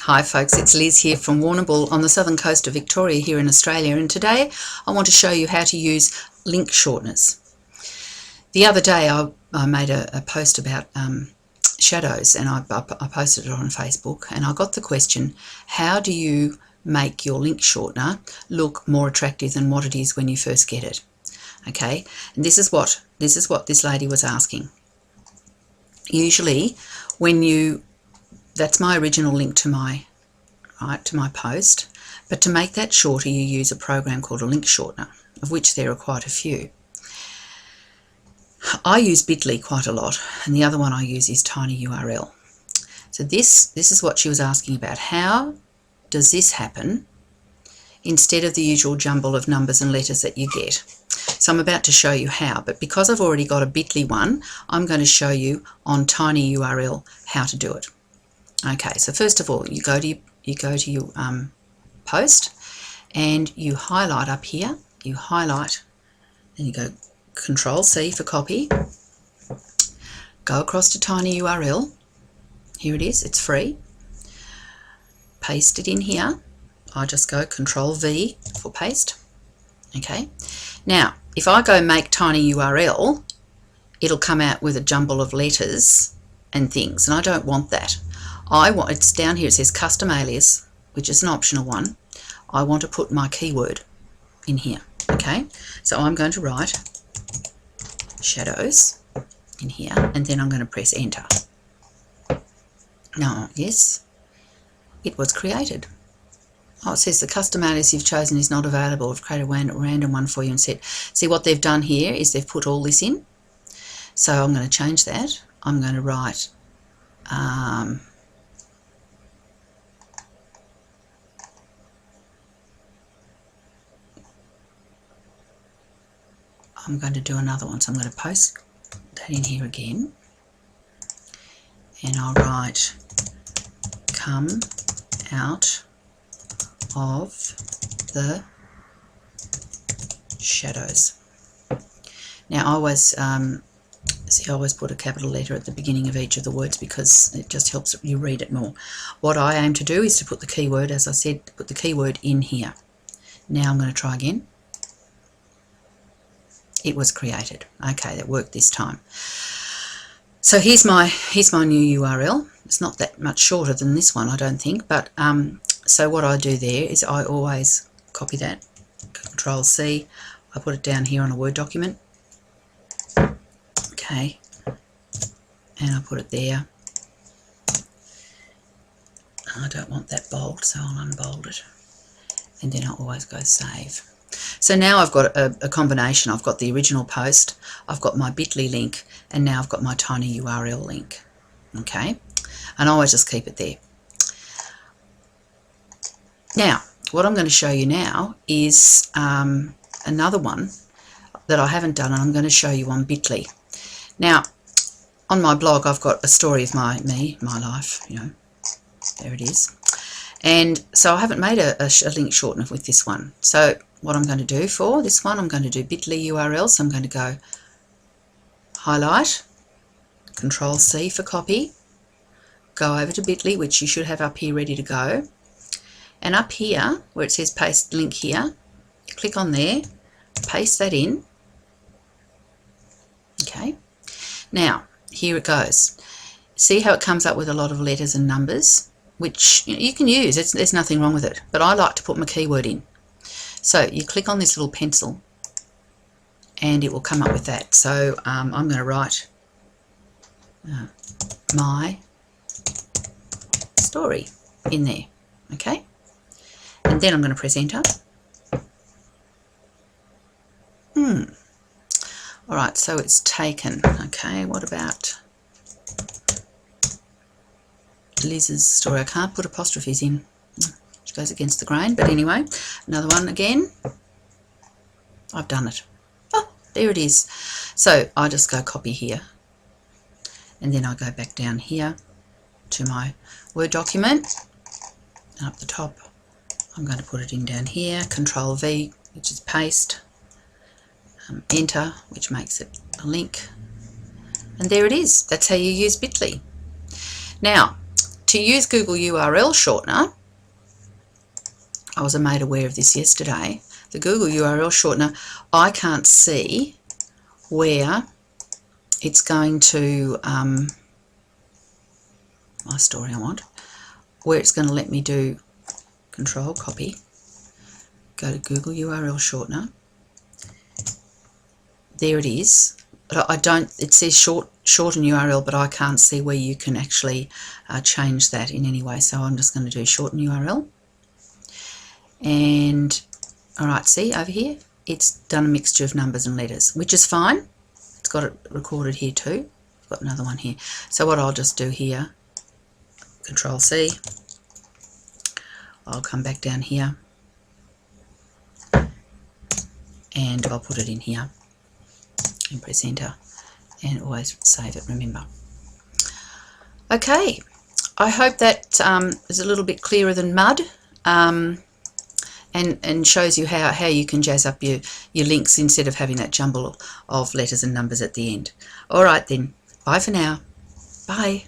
Hi folks, it's Liz here from Warrnambool on the southern coast of Victoria here in Australia, and today I want to show you how to use link shorteners. The other day I made a post about shadows, and I posted it on Facebook, and I got the question, how do you make your link shortener look more attractive than what it is when you first get it? Okay, and this is what this lady was asking. Usually that's my original link to my post, but to make that shorter you use a program called a link shortener, of which there are quite a few. I use bit.ly quite a lot, and the other one I use is tinyurl. So this is what she was asking about. How does this happen instead of the usual jumble of numbers and letters that you get? So I'm about to show you how, but because I've already got a bit.ly one, I'm going to show you on tinyurl how to do it. Okay, so first of all, you go to your post, and you highlight up here. You highlight, and you go Control C for copy. Go across to tinyurl. Here it is. It's free. Paste it in here. I just go Control V for paste. Okay. Now, if I go make tinyurl, it'll come out with a jumble of letters and things, and I don't want that. It's down here, it says custom alias, which is an optional one. I want to put my keyword in here. Okay, so I'm going to write shadows in here, and then I'm going to press enter. Now, yes, it was created. Oh, it says the custom alias you've chosen is not available. I've created a random one for you and set. See, what they've done here is they've put all this in. So I'm going to change that. I'm going to write I'm going to do another one, so I'm going to post that in here again, and I'll write come out of the shadows. Now I always I always put a capital letter at the beginning of each of the words because it just helps you read it more. What I aim to do is to put the keyword, as I said, put the keyword in here. Now I'm going to try again. It was created. Okay, that worked this time. So here's my new URL. It's not that much shorter than this one, I don't think, but so what I do there is I always copy that, Control C, I put it down here on a Word document. Okay, and I put it there. I don't want that bold, so I'll unbold it, and then I'll always go save. So now I've got a combination. I've got the original post, I've got my bit.ly link, and now I've got my tinyurl link. Okay, and I always just keep it there. Now, what I'm going to show you now is another one that I haven't done, and I'm going to show you on bit.ly. Now, on my blog, I've got a story of my life, you know, there it is. And so I haven't made a link shortener with this one. So what I'm going to do for this one, I'm going to do bit.ly URL. So I'm going to go highlight, Control C for copy, go over to bit.ly, which you should have up here ready to go. And up here, where it says paste link here, click on there, paste that in. Okay. Now, here it goes. See how it comes up with a lot of letters and numbers, which you can use. There's nothing wrong with it. But I like to put my keyword in. So you click on this little pencil, and it will come up with that. So I'm going to write my story in there. Okay. And then I'm going to press enter. Alright, so it's taken. Okay, what about Liz's story? I can't put apostrophes in, which goes against the grain, but anyway, another one again. I've done it. Oh, there it is. So I just go copy here, and then I go back down here to my Word document, and up the top I'm going to put it in down here, Control V, which is paste, enter, which makes it a link, and there it is. That's how you use bit.ly. Now, to use Google URL shortener, I was made aware of this yesterday, the Google URL shortener, I can't see where it's going to, my story I want, where it's going to let me do control copy, go to Google URL shortener. There it is. But I don't, it says shorten URL, but I can't see where you can actually change that in any way. So I'm just going to do shorten URL. And all right, see over here, it's done a mixture of numbers and letters, which is fine. It's got it recorded here too. I've got another one here. So what I'll just do here, Control C, I'll come back down here and I'll put it in here and press enter, and always save it, remember. Okay, I hope that is a little bit clearer than mud, and shows you how you can jazz up your links instead of having that jumble of letters and numbers at the end. All right then, bye for now. Bye.